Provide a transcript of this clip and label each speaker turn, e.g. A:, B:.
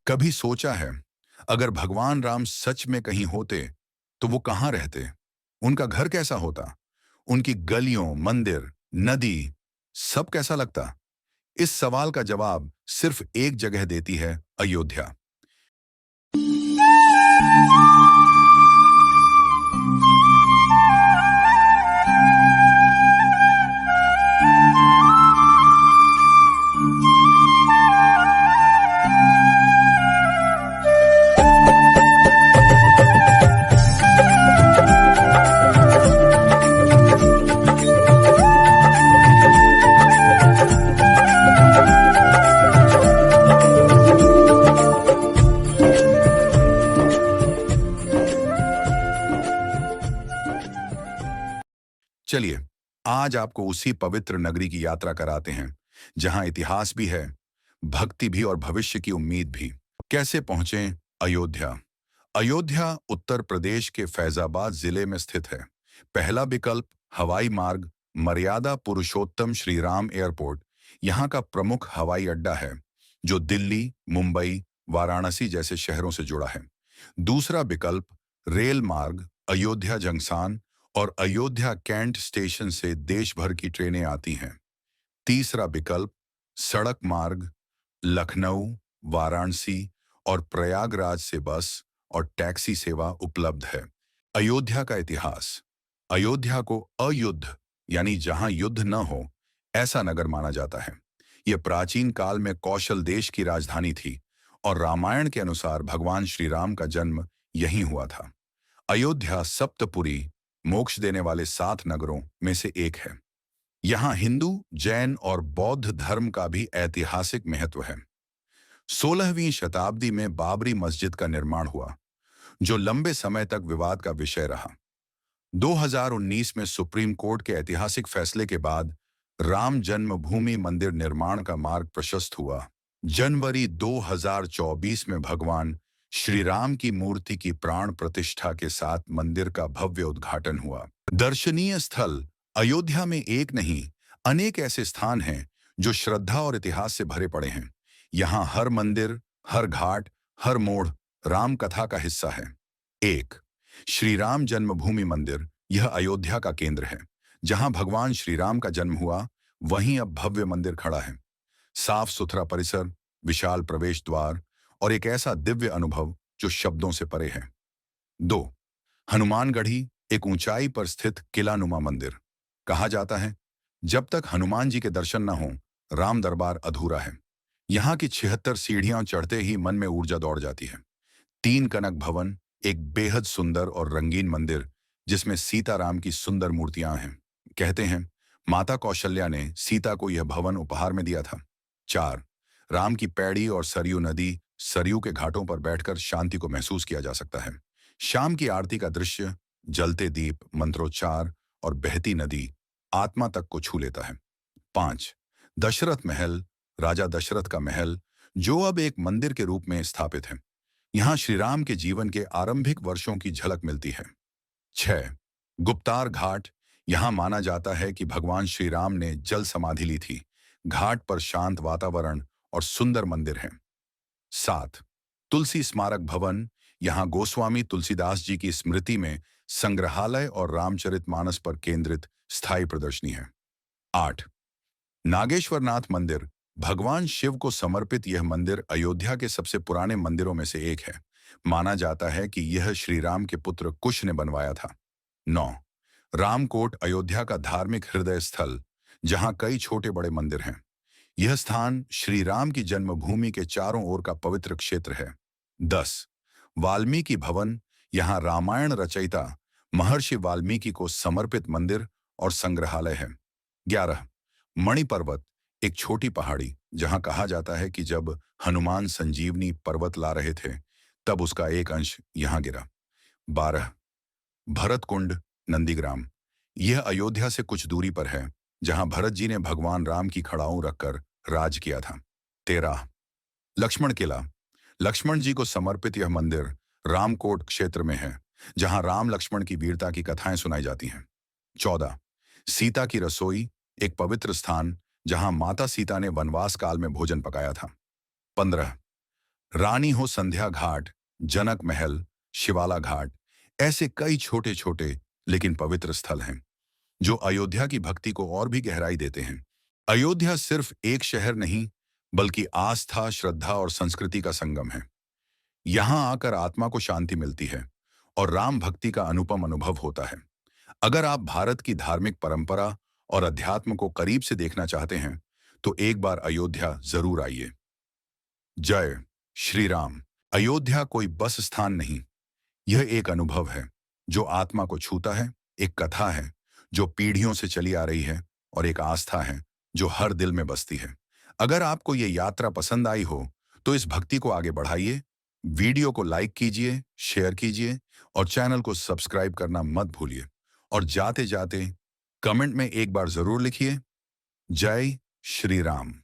A: कभी सोचा है, अगर भगवान राम सच में कहीं होते तो वो कहाँ रहते? उनका घर कैसा होता? उनकी गलियों, मंदिर, नदी, सब कैसा लगता? इस सवाल का जवाब सिर्फ एक जगह देती है, अयोध्या। चलिए, आज आपको उसी पवित्र नगरी की यात्रा कराते हैं, जहां इतिहास भी है, भक्ति भी और भविष्य की उम्मीद भी। कैसे पहुंचे अयोध्या? अयोध्या उत्तर प्रदेश के फैजाबाद जिले में स्थित है। पहला विकल्प हवाई मार्ग, मर्यादा पुरुषोत्तम श्री राम एयरपोर्ट यहाँ का प्रमुख हवाई अड्डा है, जो दिल्ली, मुंबई, वाराणसी जैसे शहरों से जुड़ा है। दूसरा विकल्प रेल मार्ग, अयोध्या जंक्शन और अयोध्या कैंट स्टेशन से देश भर की ट्रेनें आती हैं। तीसरा विकल्प सड़क मार्ग, लखनऊ, वाराणसी और प्रयागराज से बस और टैक्सी सेवा उपलब्ध है। अयोध्या का इतिहास। अयोध्या को अयुद्ध यानी जहां युद्ध न हो ऐसा नगर माना जाता है। यह प्राचीन काल में कौशल देश की राजधानी थी और रामायण के अनुसार भगवान श्री राम का जन्म यहीं हुआ था। अयोध्या सप्तपुरी, मोक्ष देने वाले 7 नगरों में से एक है। यहाँ हिंदू, जैन और बौद्ध धर्म का भी ऐतिहासिक महत्व है। 16वीं शताब्दी में बाबरी मस्जिद का निर्माण हुआ, जो लंबे समय तक विवाद का विषय रहा। 2019 में सुप्रीम कोर्ट के ऐतिहासिक फैसले के बाद राम जन्मभूमि मंदिर निर्माण का मार्ग प्रशस्त हुआ। जनवरी 2024 में भगवान श्री राम की मूर्ति की प्राण प्रतिष्ठा के साथ मंदिर का भव्य उद्घाटन हुआ। दर्शनीय स्थल अयोध्या में एक नहीं, अनेक ऐसे स्थान हैं जो श्रद्धा और इतिहास से भरे पड़े हैं। यहाँ हर मंदिर, हर घाट, हर मोड़ राम कथा का हिस्सा है। 1. श्री राम जन्मभूमि मंदिर। यह अयोध्या का केंद्र है। जहां भगवान श्री राम का जन्म हुआ, वहीं अब भव्य मंदिर खड़ा है। साफ सुथरा परिसर, विशाल प्रवेश द्वार और एक ऐसा दिव्य अनुभव जो शब्दों से परे है। 2. हनुमानगढ़ी, एक ऊंचाई पर स्थित किलानुमा मंदिर। कहा जाता है, जब तक हनुमान जी के दर्शन न हो, राम दरबार अधूरा है। यहाँ की 76 सीढ़ियां चढ़ते ही मन में ऊर्जा दौड़ जाती है। 3 कनक भवन, एक बेहद सुंदर और रंगीन मंदिर जिसमें सीताराम की सुंदर मूर्तियां हैं। कहते हैं माता कौशल्या ने सीता को यह भवन उपहार में दिया था। 4. राम की पैड़ी और सरयू नदी। सरयू के घाटों पर बैठकर शांति को महसूस किया जा सकता है। शाम की आरती का दृश्य, जलते दीप, मंत्रोच्चार और बहती नदी आत्मा तक को छू लेता है। 5. दशरथ महल, राजा दशरथ का महल, जो अब एक मंदिर के रूप में स्थापित है। यहाँ श्री राम के जीवन के आरंभिक वर्षों की झलक मिलती है। 6. गुप्तार घाट। यहाँ माना जाता है कि भगवान श्री राम ने जल समाधि ली थी। घाट पर शांत वातावरण और सुंदर मंदिर हैं। 7. तुलसी स्मारक भवन। यहाँ गोस्वामी तुलसीदास जी की स्मृति में संग्रहालय और रामचरितमानस पर केंद्रित स्थायी प्रदर्शनी है। 8. नागेश्वरनाथ मंदिर। भगवान शिव को समर्पित यह मंदिर अयोध्या के सबसे पुराने मंदिरों में से एक है। माना जाता है कि यह श्री राम के पुत्र कुश ने बनवाया था। 9. रामकोट, अयोध्या का धार्मिक हृदय स्थल, जहां कई छोटे बड़े मंदिर हैं। यह स्थान श्री राम की जन्मभूमि के चारों ओर का पवित्र क्षेत्र है। 10. वाल्मीकि भवन। यहाँ रामायण रचयिता महर्षि वाल्मीकि को समर्पित मंदिर और संग्रहालय है। 11. मणिपर्वत, एक छोटी पहाड़ी, जहां कहा जाता है कि जब हनुमान संजीवनी पर्वत ला रहे थे, तब उसका एक अंश यहां गिरा। 12. भरतकुंड, नंदीग्राम। यह अयोध्या से कुछ दूरी पर है, जहां भरत जी ने भगवान राम की खड़ाऊं रखकर राज किया था। 13. लक्ष्मण किला। लक्ष्मण जी को समर्पित यह मंदिर रामकोट क्षेत्र में है, जहां राम लक्ष्मण की वीरता की कथाएं सुनाई जाती हैं। 14. सीता की रसोई, एक पवित्र स्थान जहां माता सीता ने वनवास काल में भोजन पकाया था। 15. रानी हो संध्या घाट, जनक महल, शिवाला घाट, ऐसे कई छोटे छोटे लेकिन पवित्र स्थल हैं जो अयोध्या की भक्ति को और भी गहराई देते हैं। अयोध्या सिर्फ एक शहर नहीं, बल्कि आस्था, श्रद्धा और संस्कृति का संगम है। यहाँ आकर आत्मा को शांति मिलती है और राम भक्ति का अनुपम अनुभव होता है। अगर आप भारत की धार्मिक परंपरा और अध्यात्म को करीब से देखना चाहते हैं, तो एक बार अयोध्या जरूर आइए। जय श्री राम। अयोध्या कोई बस स्थान नहीं, यह एक अनुभव है जो आत्मा को छूता है, एक कथा है जो पीढ़ियों से चली आ रही है और एक आस्था है जो हर दिल में बसती है। अगर आपको ये यात्रा पसंद आई हो, तो इस भक्ति को आगे बढ़ाइए, वीडियो को लाइक कीजिए, शेयर कीजिए और चैनल को सब्सक्राइब करना मत भूलिए। और जाते जाते कमेंट में एक बार जरूर लिखिए, जय श्री राम।